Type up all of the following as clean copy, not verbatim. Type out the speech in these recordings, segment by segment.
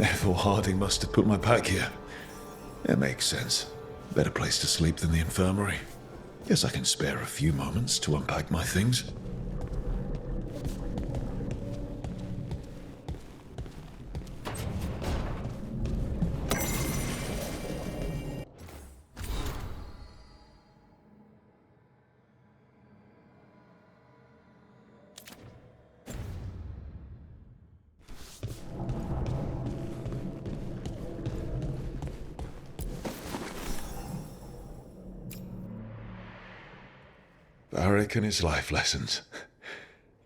Therefore Harding must have put my pack here. It makes sense. Better place to sleep than the infirmary. Guess I can spare a few moments to unpack my things. Varric and his life lessons.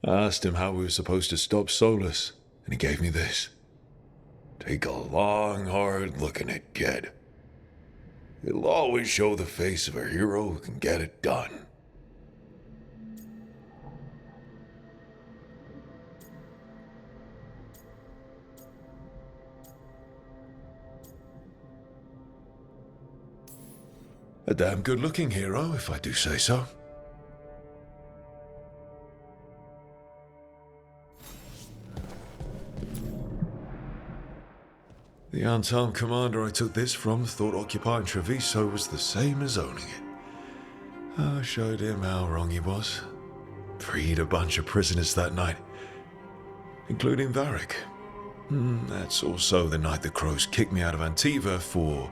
I asked him how we were supposed to stop Solus, and he gave me this. Take a long, hard look at it, kid. It'll always show the face of a hero who can get it done. A damn good-looking hero, if I do say so. The unarmed commander I took this from thought occupying Treviso was the same as owning it. I showed him how wrong he was. Freed a bunch of prisoners that night, including Varric. That's also the night the Crows kicked me out of Antiva for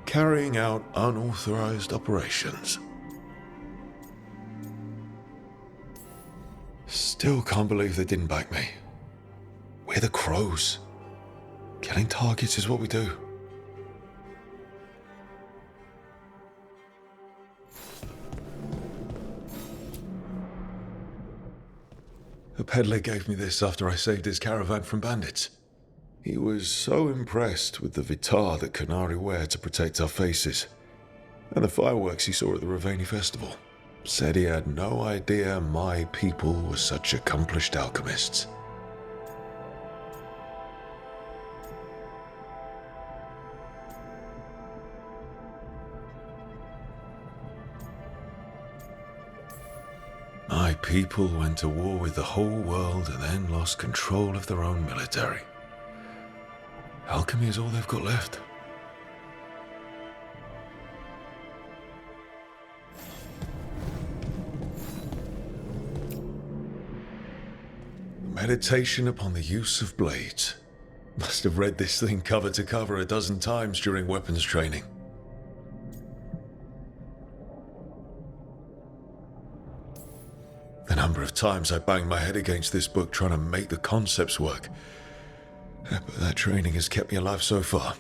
carrying out unauthorized operations. Still can't believe they didn't back me. We're the Crows. Killing targets is what we do. A peddler gave me this after I saved his caravan from bandits. He was so impressed with the vitar that Canari wear to protect our faces, and the fireworks he saw at the Ravani festival. Said he had no idea my people were such accomplished alchemists. My people went to war with the whole world and then lost control of their own military. Alchemy is all they've got left. Meditation upon the use of blades. Must have read this thing cover to cover a dozen times during weapons training. The number of times I banged my head against this book trying to make the concepts work. But that training has kept me alive so far.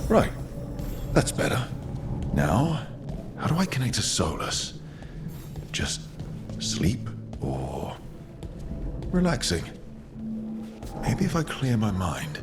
Right, that's better. Now, how do I connect to Solus? Just sleep or relaxing? Maybe if I clear my mind.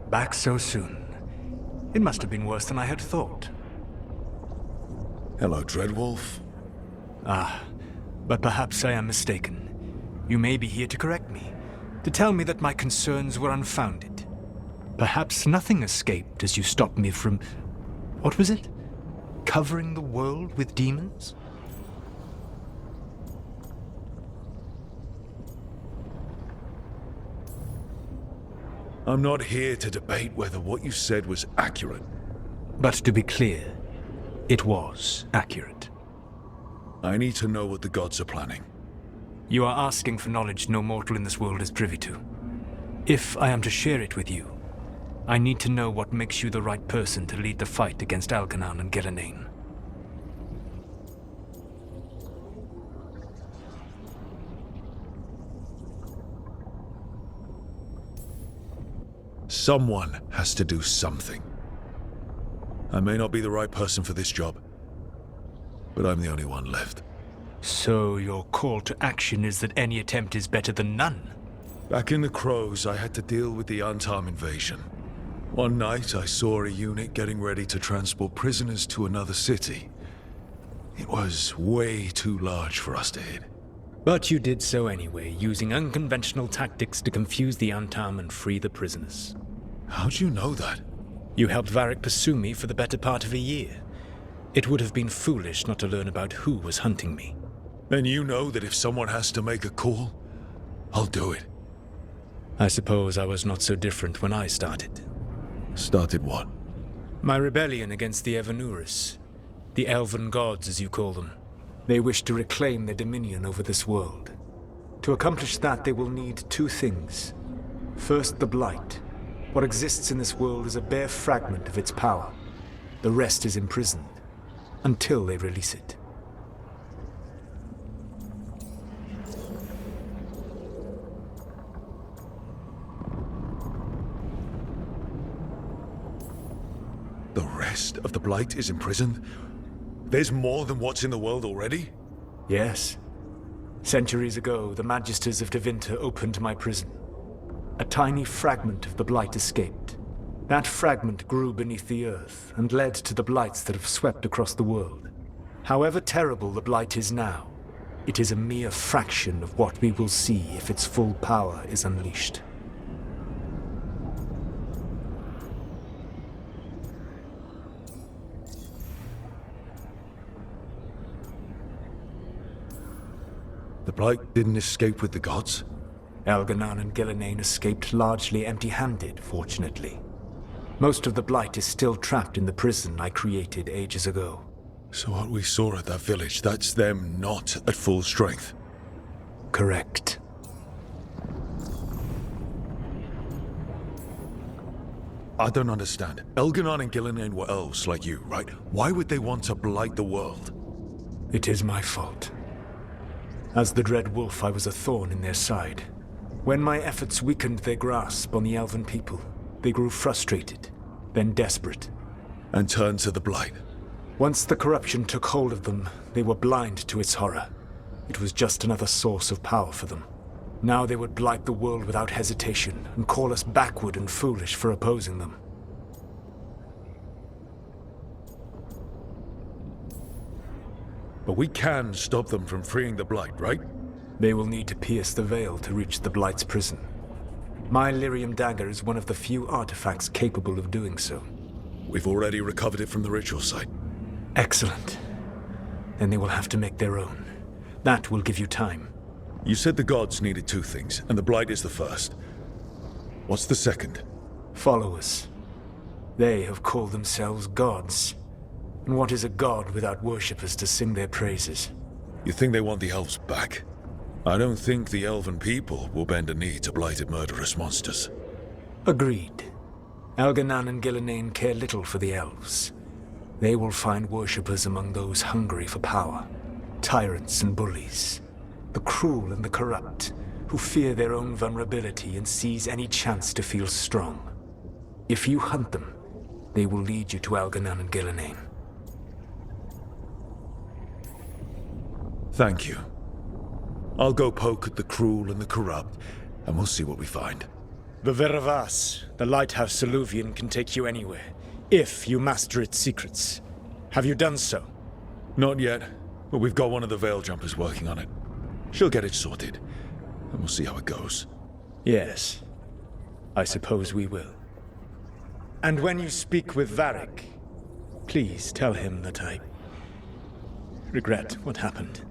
Back so soon. It must have been worse than I had thought. Hello, Dreadwolf. But perhaps I am mistaken. You may be here to correct me, to tell me that my concerns were unfounded. Perhaps nothing escaped as you stopped me from... what was it? Covering the world with demons? I'm not here to debate whether what you said was accurate. But to be clear, it was accurate. I need to know what the gods are planning. You are asking for knowledge no mortal in this world is privy to. If I am to share it with you, I need to know what makes you the right person to lead the fight against Algernon and Geranane. Someone has to do something. I may not be the right person for this job, but I'm the only one left. So your call to action is that any attempt is better than none? Back in the Crows, I had to deal with the Antarm invasion. One night, I saw a unit getting ready to transport prisoners to another city. It was way too large for us to hit. But you did so anyway, using unconventional tactics to confuse the Antam and free the prisoners. How'd you know that? You helped Varric pursue me for the better part of a year. It would have been foolish not to learn about who was hunting me. Then you know that if someone has to make a call, I'll do it. I suppose I was not so different when I started. Started what? My rebellion against the Evanuris. The elven gods, as you call them. They wish to reclaim their dominion over this world. To accomplish that, they will need two things. First, the Blight. What exists in this world is a bare fragment of its power. The rest is imprisoned, until they release it. The rest of the Blight is imprisoned? There's more than what's in the world already? Yes. Centuries ago, the Magisters of Tevinter opened my prison. A tiny fragment of the Blight escaped. That fragment grew beneath the earth and led to the Blights that have swept across the world. However terrible the Blight is now, it is a mere fraction of what we will see if its full power is unleashed. The Blight didn't escape with the gods? Elganan and Gillenane escaped largely empty-handed, fortunately. Most of the Blight is still trapped in the prison I created ages ago. So what we saw at that village, that's them not at full strength? Correct. I don't understand. Elganan and Gillenane were elves like you, right? Why would they want to blight the world? It is my fault. As the Dread Wolf, I was a thorn in their side. When my efforts weakened their grasp on the elven people, they grew frustrated, then desperate. And turned to the Blight. Once the corruption took hold of them, they were blind to its horror. It was just another source of power for them. Now they would blight the world without hesitation, and call us backward and foolish for opposing them. But we can stop them from freeing the Blight, right? They will need to pierce the veil to reach the Blight's prison. My Lyrium dagger is one of the few artifacts capable of doing so. We've already recovered it from the ritual site. Excellent. Then they will have to make their own. That will give you time. You said the gods needed two things, and the Blight is the first. What's the second? Followers. They have called themselves gods. And what is a god without worshippers to sing their praises? You think they want the elves back? I don't think the elven people will bend a knee to blighted murderous monsters. Agreed. Elganan and Gillenane care little for the elves. They will find worshippers among those hungry for power. Tyrants and bullies. The cruel and the corrupt, who fear their own vulnerability and seize any chance to feel strong. If you hunt them, they will lead you to Elganan and Gillenane. Thank you. I'll go poke at the cruel and the corrupt, and we'll see what we find. The Veravas, the lighthouse Soluvian, can take you anywhere, if you master its secrets. Have you done so? Not yet, but we've got one of the Veil Jumpers working on it. She'll get it sorted, and we'll see how it goes. Yes, I suppose we will. And when you speak with Varric, please tell him that I regret what happened.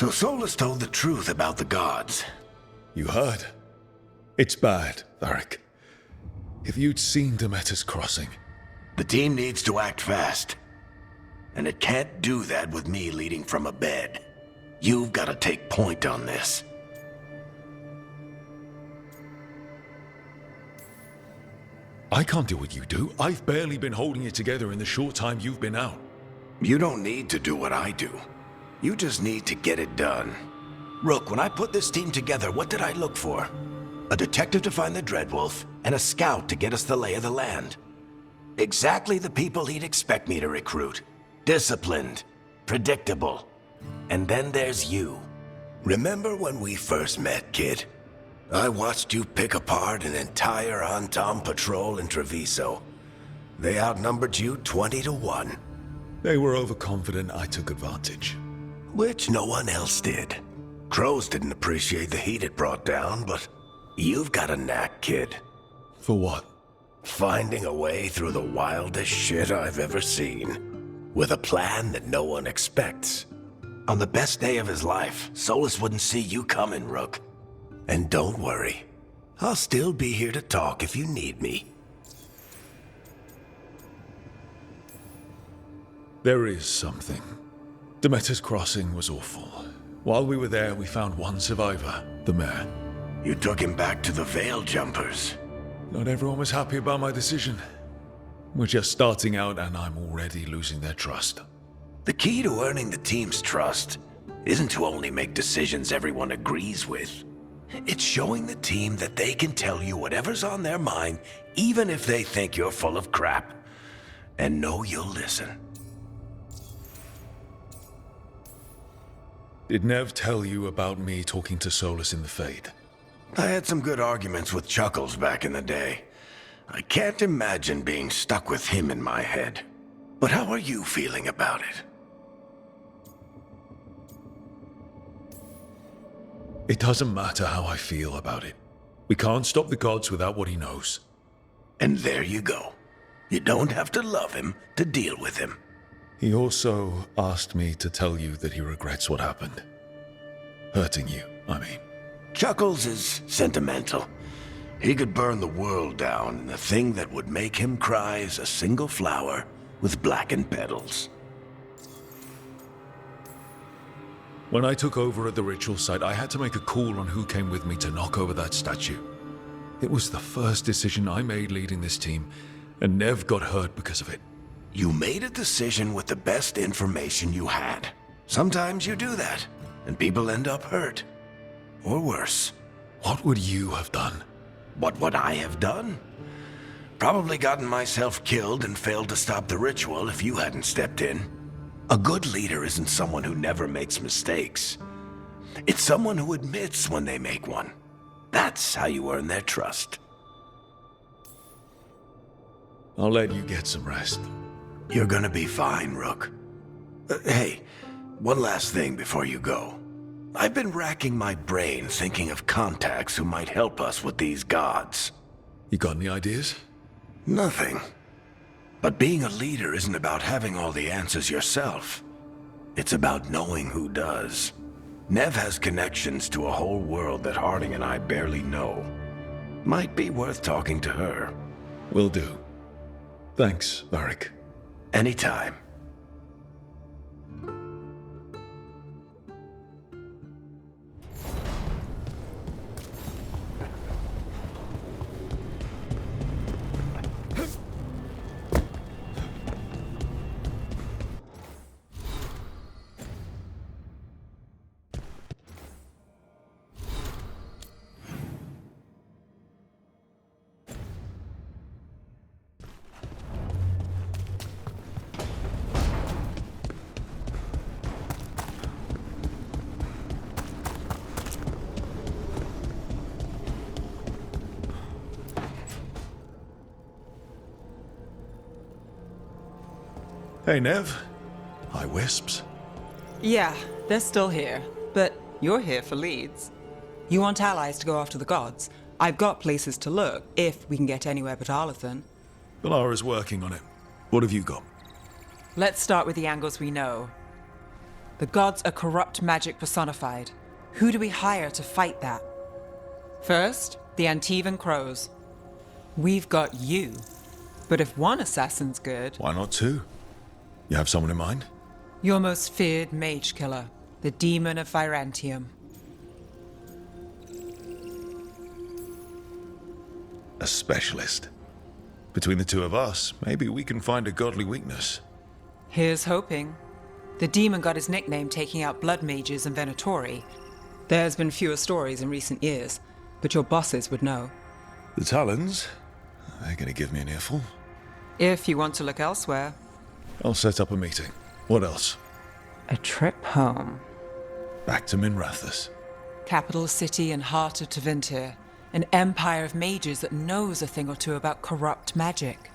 So Solus told the truth about the gods. You heard? It's bad, Varric. If you'd seen Demeter's crossing... The team needs to act fast. And it can't do that with me leading from a bed. You've got to take point on this. I can't do what you do. I've barely been holding it together in the short time you've been out. You don't need to do what I do. You just need to get it done. Rook, when I put this team together, what did I look for? A detective to find the Dreadwolf, and a scout to get us the lay of the land. Exactly the people he'd expect me to recruit. Disciplined, predictable. And then there's you. Remember when we first met, kid? I watched you pick apart an entire Antom patrol in Treviso. They outnumbered you 20-1. They were overconfident. I took advantage. Which no one else did. Crows didn't appreciate the heat it brought down, but you've got a knack, kid. For what? Finding a way through the wildest shit I've ever seen. With a plan that no one expects. On the best day of his life, Solus wouldn't see you coming, Rook. And don't worry. I'll still be here to talk if you need me. There is something. Demeter's crossing was awful. While we were there, we found one survivor, the mayor. You took him back to the Veil Jumpers. Not everyone was happy about my decision. We're just starting out and I'm already losing their trust. The key to earning the team's trust isn't to only make decisions everyone agrees with. It's showing the team that they can tell you whatever's on their mind, even if they think you're full of crap. And know you'll listen. Did Nev tell you about me talking to Solus in the Fade? I had some good arguments with Chuckles back in the day. I can't imagine being stuck with him in my head. But how are you feeling about it? It doesn't matter how I feel about it. We can't stop the gods without what he knows. And there you go. You don't have to love him to deal with him. He also asked me to tell you that he regrets what happened. Hurting you, I mean. Chuckles is sentimental. He could burn the world down, and the thing that would make him cry is a single flower with blackened petals. When I took over at the ritual site, I had to make a call on who came with me to knock over that statue. It was the first decision I made leading this team, and Nev got hurt because of it. You made a decision with the best information you had. Sometimes you do that, and people end up hurt. Or worse. What would you have done? What would I have done? Probably gotten myself killed and failed to stop the ritual if you hadn't stepped in. A good leader isn't someone who never makes mistakes. It's someone who admits when they make one. That's how you earn their trust. I'll let you get some rest. You're gonna be fine, Rook. Hey, one last thing before you go. I've been racking my brain thinking of contacts who might help us with these gods. You got any ideas? Nothing. But being a leader isn't about having all the answers yourself. It's about knowing who does. Nev has connections to a whole world that Harding and I barely know. Might be worth talking to her. Will do. Thanks, Varric. Anytime. Hey, Nev. Hi, Wisps. Yeah, they're still here. But you're here for leads. You want allies to go after the gods? I've got places to look, if we can get anywhere but Arlathan. Balara's working on it. What have you got? Let's start with the angles we know. The gods are corrupt magic personified. Who do we hire to fight that? First, the Antivan crows. We've got you. But if one assassin's good, Why not two? You have someone in mind? your most feared mage killer, the demon of Virantium. A specialist. Between the two of us, maybe we can find a godly weakness. Here's hoping. The demon got his nickname taking out blood mages and Venatori. There's been fewer stories in recent years, but your bosses would know. The Talons? They're gonna give me an earful. If you want to look elsewhere, I'll set up a meeting. What else? a trip home. Back to Minrathous. Capital city and heart of Tevinter. An empire of mages that knows a thing or two about corrupt magic.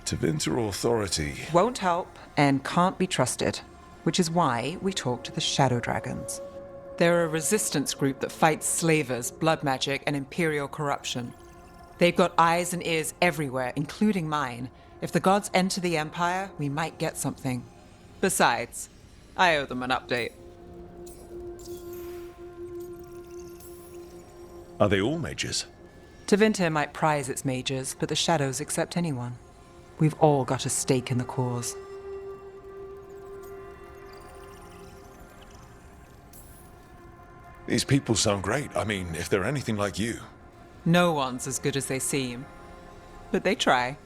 Tevinter Authority. Won't help and can't be trusted, which is why we talk to the Shadow Dragons. They're a resistance group that fights slavers, blood magic, and imperial corruption. They've got eyes and ears everywhere, including mine. If the gods enter the Empire, we might get something. Besides, I owe them an update. Are they all mages? Tevinter might prize its mages, but the Shadows accept anyone. We've all got a stake in the cause. These people sound great. I mean, if they're anything like you. No one's as good as they seem, but they try.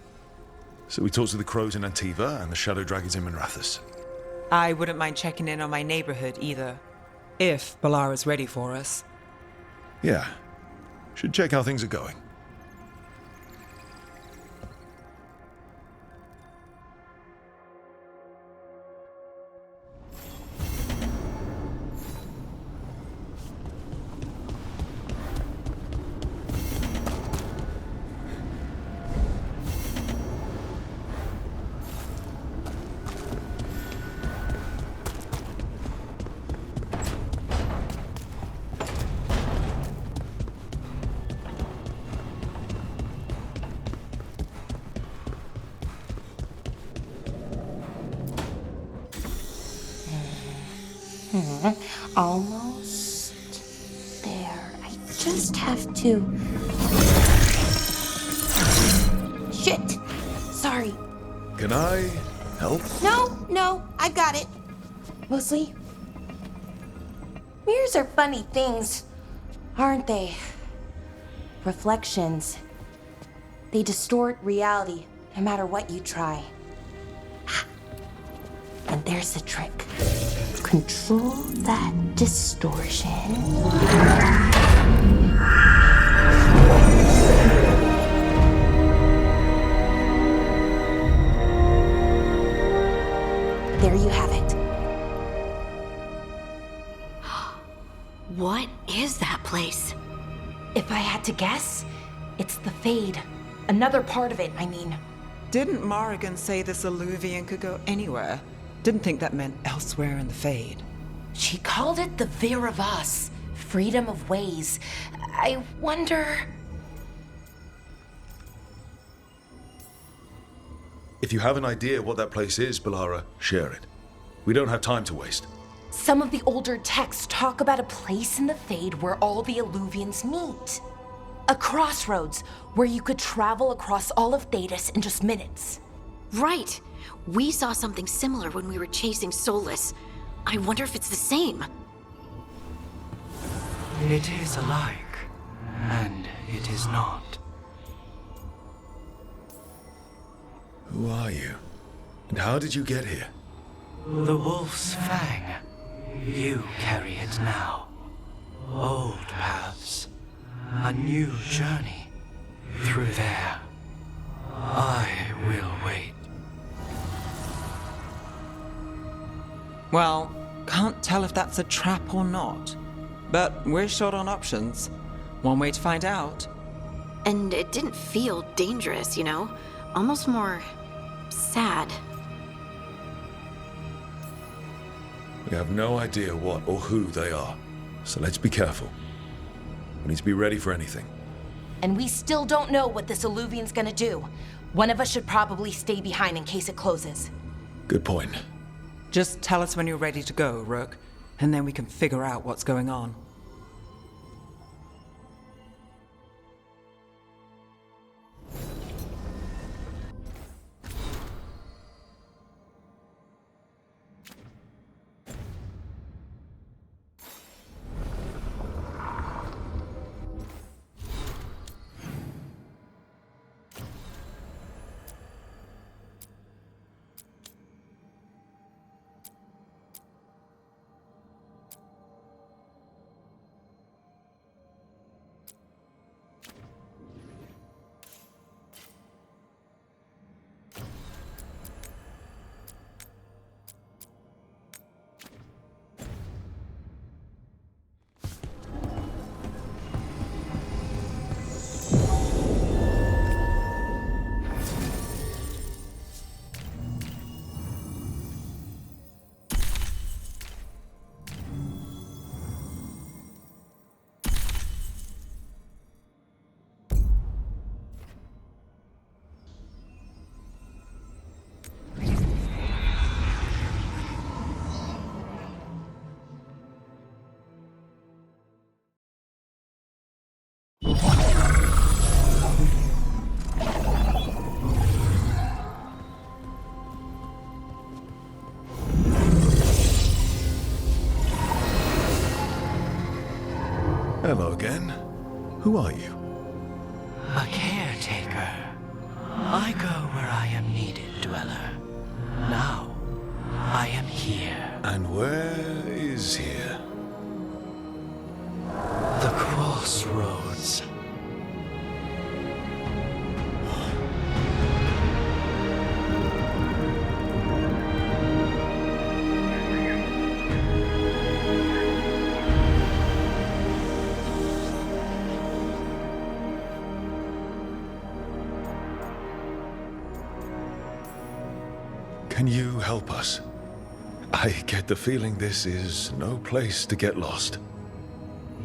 So we talked to the crows in Antiva and the shadow dragons in Minrathous. I wouldn't mind checking in on my neighborhood either, if Balara's ready for us. Yeah. Should check how things are going. Almost there. I just have to... Shit! Sorry. Can I help? No, I got it. Mostly, mirrors are funny things, aren't they? Reflections. They distort reality, no matter what you try. And there's the trick. Control that distortion. There you have it. What is that place? If I had to guess, it's the Fade. Another part of it, I mean. Didn't Morrigan say this Alluvian could go anywhere? Didn't think that meant elsewhere in the Fade. She called it the Vir of Us, freedom of ways. I wonder... If you have an idea what that place is, Balara, share it. We don't have time to waste. Some of the older texts talk about a place in the Fade where all the Alluvians meet. A crossroads where you could travel across all of Thedas in just minutes. Right. We saw something similar when we were chasing Solus. I wonder if it's the same. It is alike, and it is not. Who are you? And how did you get here? The Wolf's Fang. You carry it now. Old paths. A new journey. Through there. I will wait. Well, can't tell if that's a trap or not. But we're short on options. One way to find out. And it didn't feel dangerous, you know? Almost more... sad. We have no idea what or who they are. So let's be careful. We need to be ready for anything. And we still don't know what this Alluvian's gonna do. One of us should probably stay behind in case it closes. Good point. Just tell us when you're ready to go, Rook, and then we can figure out what's going on. Hello again. Who are you? A caretaker. I go where I am needed, Dweller. Now, I am here. And where is here? The crossroads. Can you help us? I get the feeling this is no place to get lost.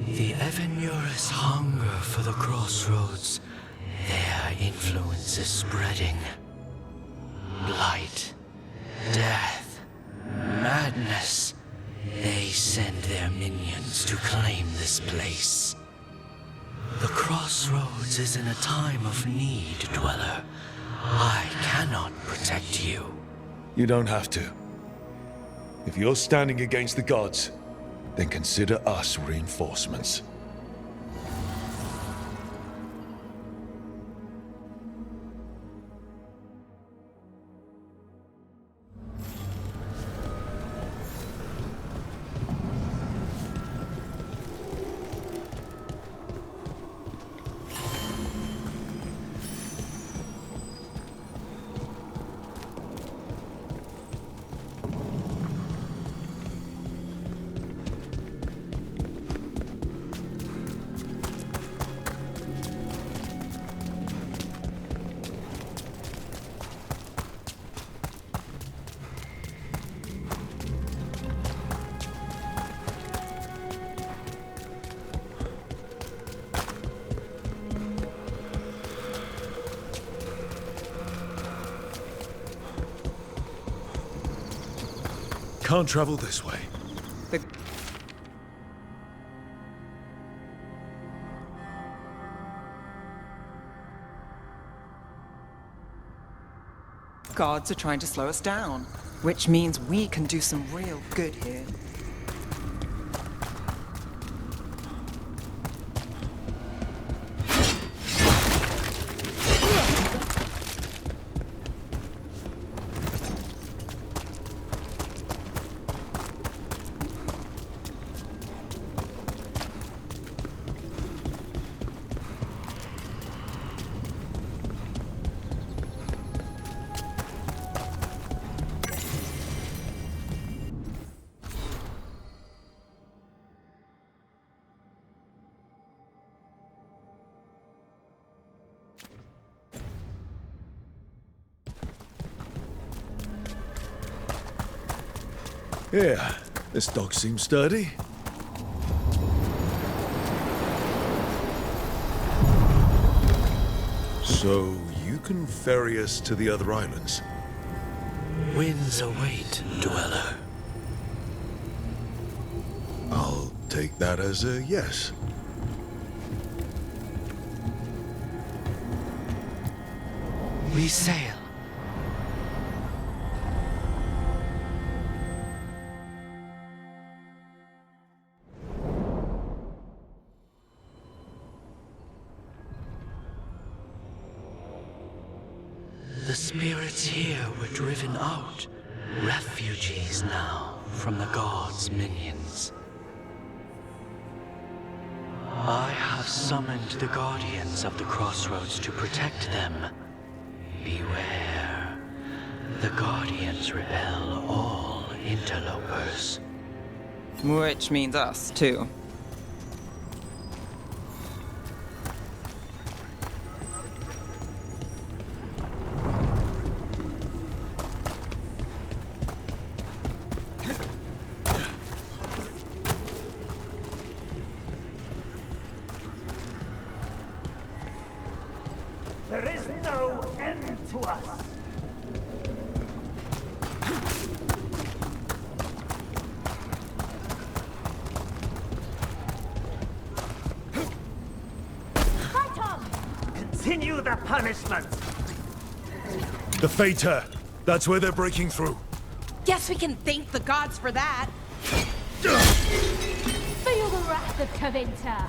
The Evenurus hunger for the crossroads. Their influence is spreading. Blight, death, madness. They send their minions to claim this place. The crossroads is in a time of need, Dweller. I cannot protect you. You don't have to. If you're standing against the gods, then consider us reinforcements. Can't travel this way. The gods are trying to slow us down, which means we can do some real good here. Yeah, this dog seems sturdy. So, you can ferry us to the other islands? winds await, dweller. I'll take that as a yes. We sail. The spirits here were driven out, refugees now from the gods' minions. I have summoned the guardians of the crossroads to protect them. Beware. The guardians repel all interlopers. Which means us, too. There is no end to us. Fight on! Continue the punishment. The Fater! That's where they're breaking through. Guess we can thank the gods for that. Feel the wrath of Coventor.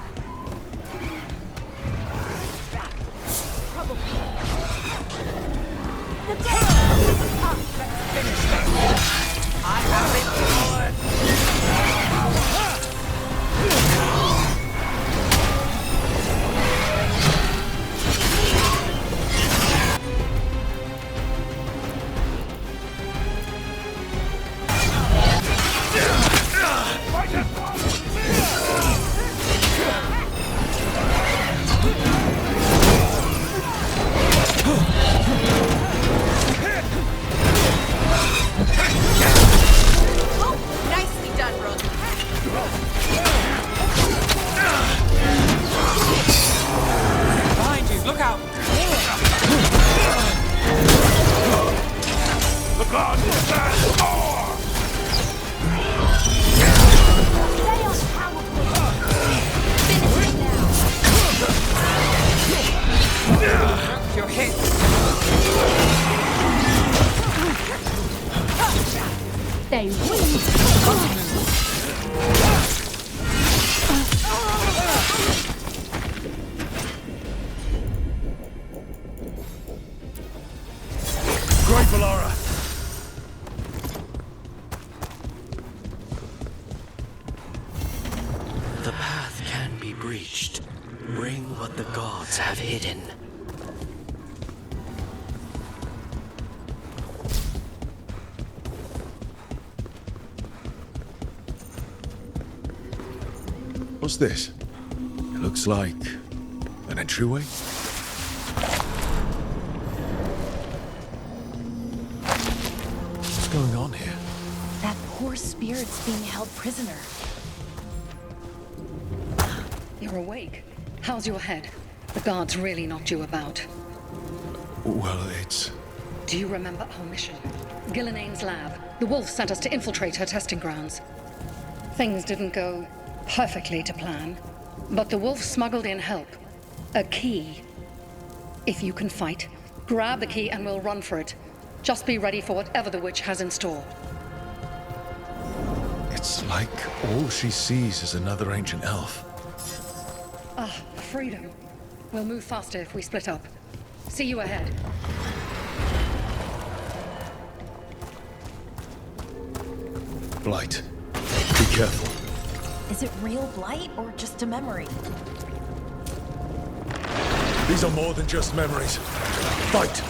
I have it Nicely done, Rosie. Behind you, look out! The gods stand more! They are powerful. Finish it now. Your hit! They win. Great Valara! The path can be breached. Bring what the gods have hidden. What's this? It looks like an entryway. What's going on here? That poor spirit's being held prisoner. You're awake. How's your head? The guards really knocked you about. Well, it's... Do you remember our mission? Gillenane's lab. The wolf sent us to infiltrate her testing grounds. Things didn't go perfectly to plan, but the wolf smuggled in help. A key. If you can fight, grab the key and we'll run for it. Just be ready for whatever the witch has in store. It's like all she sees is another ancient elf. Ah, freedom. We'll move faster if we split up. See you ahead. Blight. Be careful. Is it real blight or just a memory? These are more than just memories. Fight!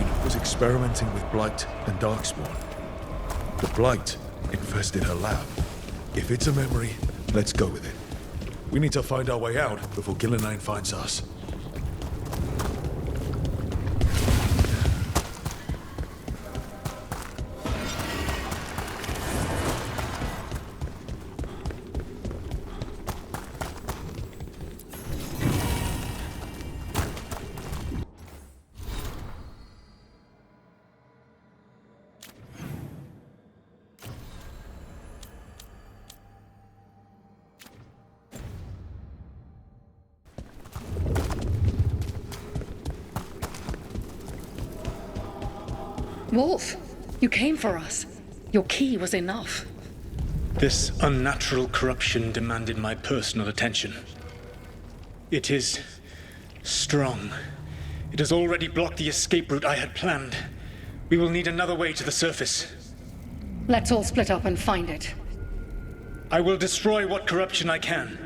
Gillenane was experimenting with Blight and Darkspawn. The Blight infested her lab. If it's a memory, let's go with it. We need to find our way out before Gillenane finds us. Wolf, you came for us. Your key was enough. This unnatural corruption demanded my personal attention. It is strong. It has already blocked the escape route I had planned. We will need another way to the surface. Let's all split up and find it. I will destroy what corruption I can.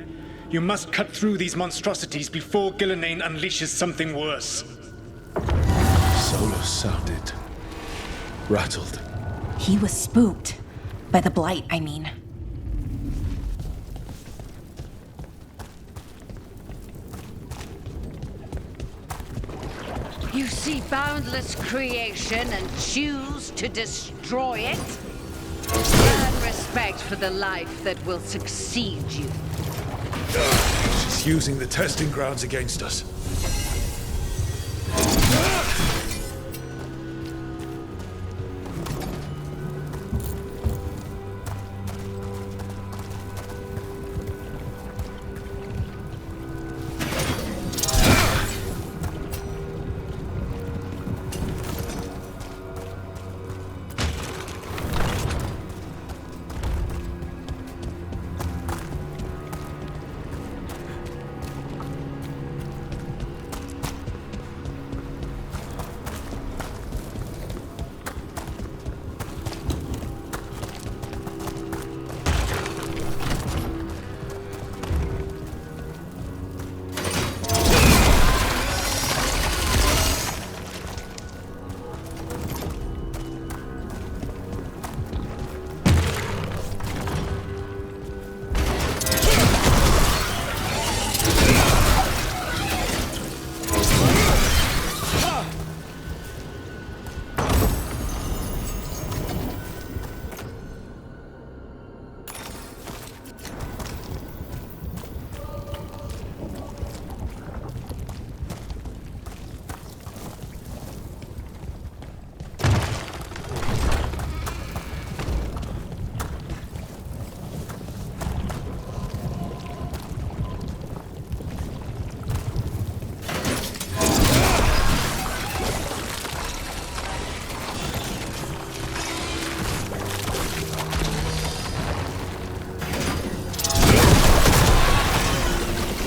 You must cut through these monstrosities before Gillenane unleashes something worse. Solus sounded rattled. He was spooked. By the Blight, I mean. You see boundless creation and choose to destroy it? Earn respect for the life that will succeed you. She's using the testing grounds against us.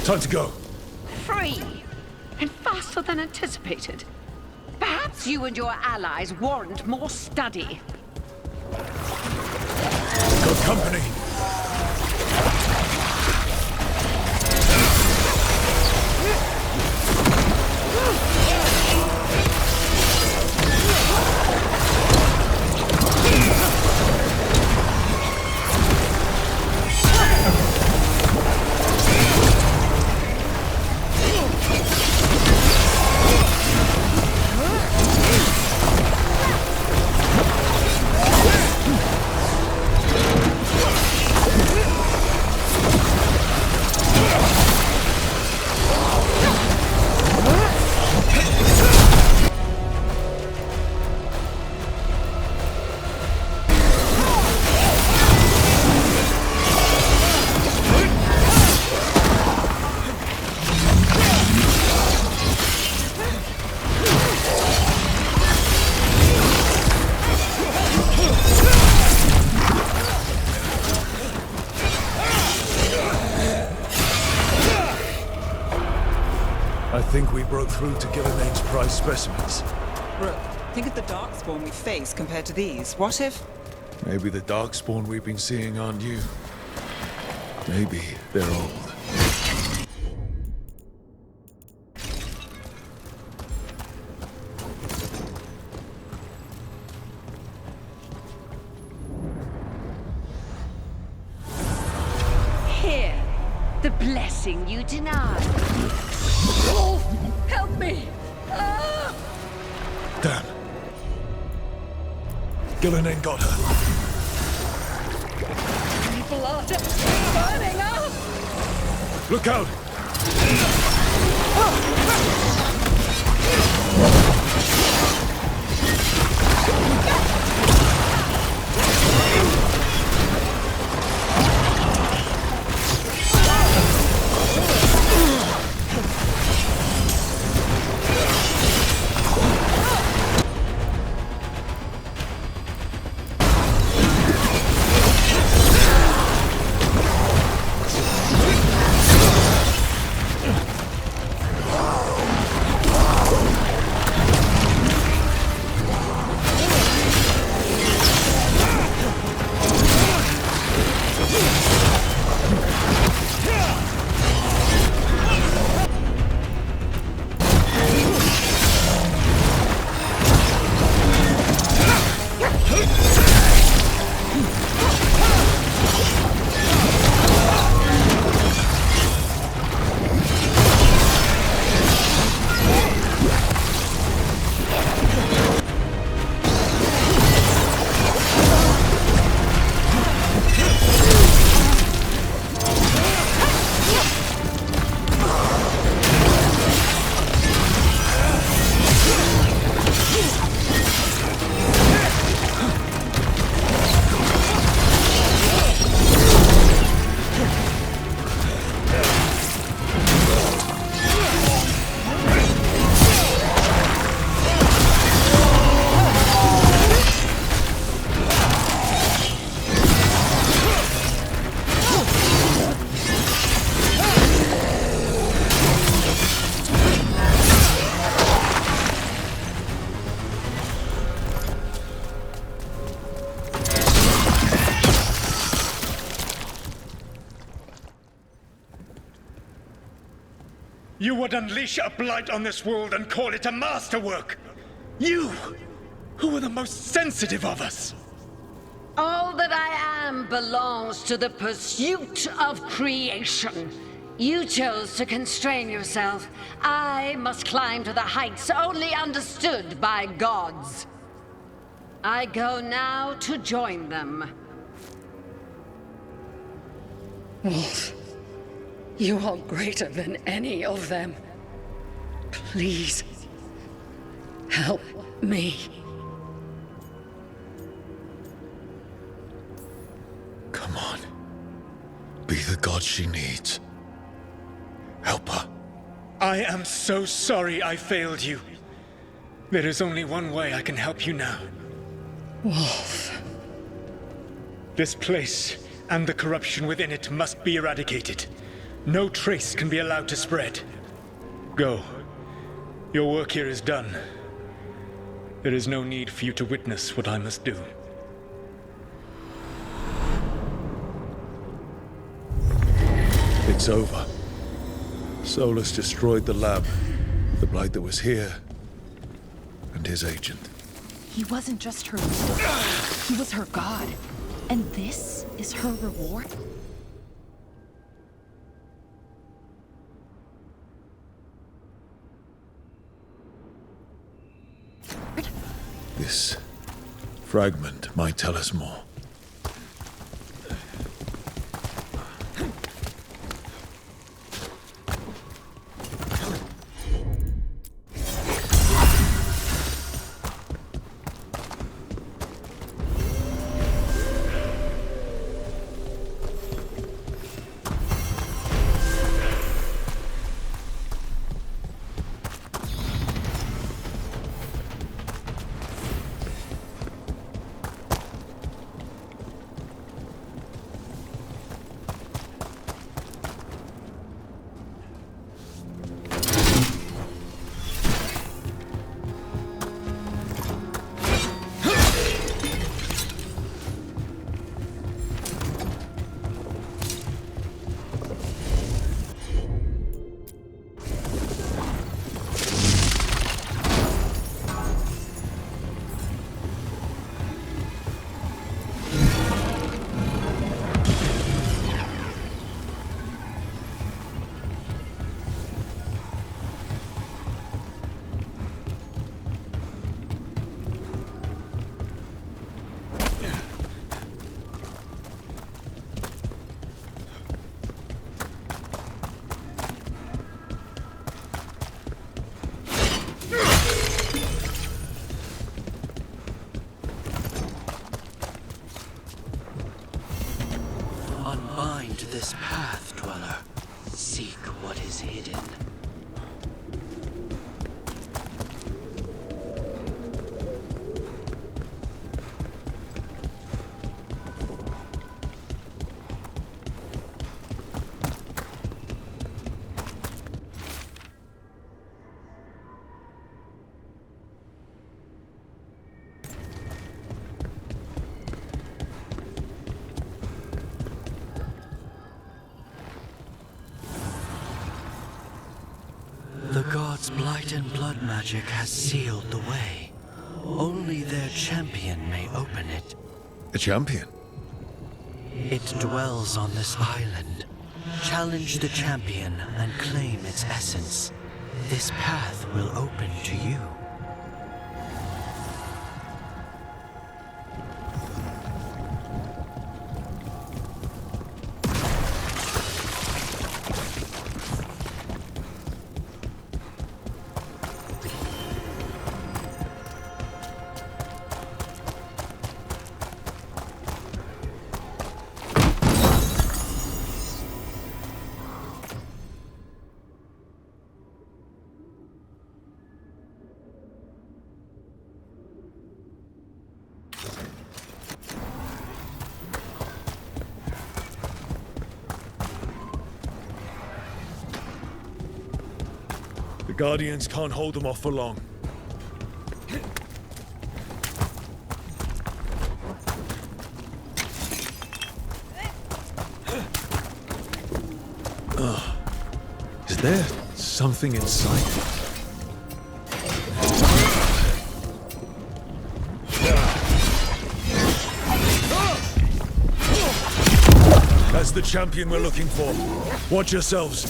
Time to go. Free! And faster than anticipated. Perhaps you and your allies warrant more study. Good company. I think we broke through to Gillenane's prized specimens. Rook, think of the Darkspawn we face compared to these. What if... Maybe the Darkspawn we've been seeing aren't new. Maybe they're old. blessing you deny. Wolf, help me! Ah! Damn. Gillinan got her. Blood burning up! Look out! You would unleash a blight on this world and call it a masterwork! You, who were the most sensitive of us! All that I am belongs to the pursuit of creation. You chose to constrain yourself. I must climb to the heights only understood by gods. I go now to join them. Wolf, you are greater than any of them. Please, help me. Come on. Be the god she needs. Help her. I am so sorry I failed you. There is only one way I can help you now. Wolf. This place and the corruption within it must be eradicated. No trace can be allowed to spread. Go. Your work here is done. There is no need for you to witness what I must do. It's over. Solus destroyed the lab, the blight that was here, and his agent. He wasn't just her leader. He was her god. And this is her reward? This fragment might tell us more. this path, Dweller. Seek what is hidden. The gods' blight and blood magic has sealed the way. Only their champion may open it. A champion? It dwells on this island. Challenge the champion and claim its essence. This path will open to you. The Guardians can't hold them off for long. Is there something inside? That's the champion we're looking for. Watch yourselves.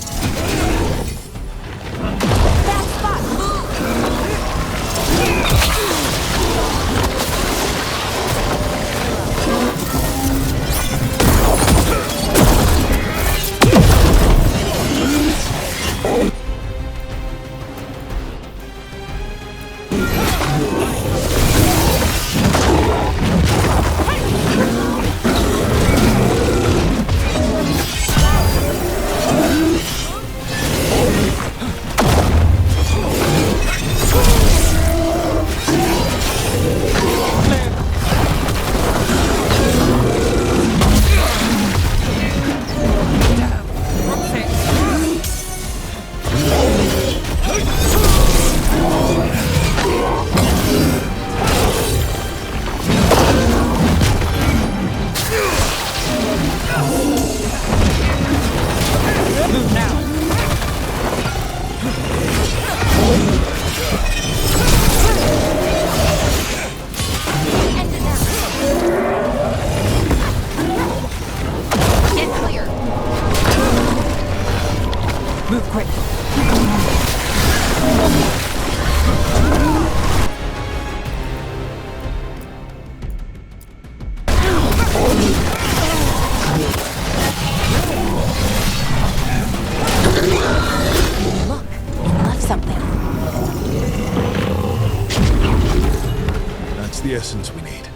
The essence we need.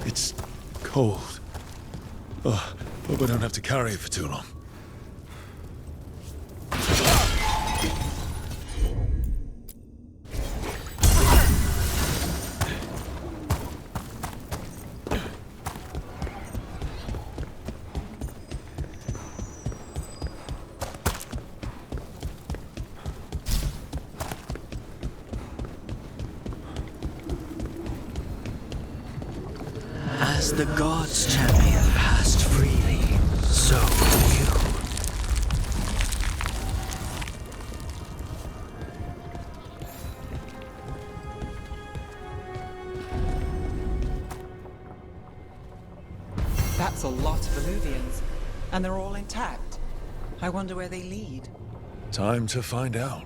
It's cold. Oh, hope I don't have to carry it for too long. As the gods' champion passed freely, so will you. That's a lot of Illuvians, and they're all intact. I wonder where they lead. Time to find out.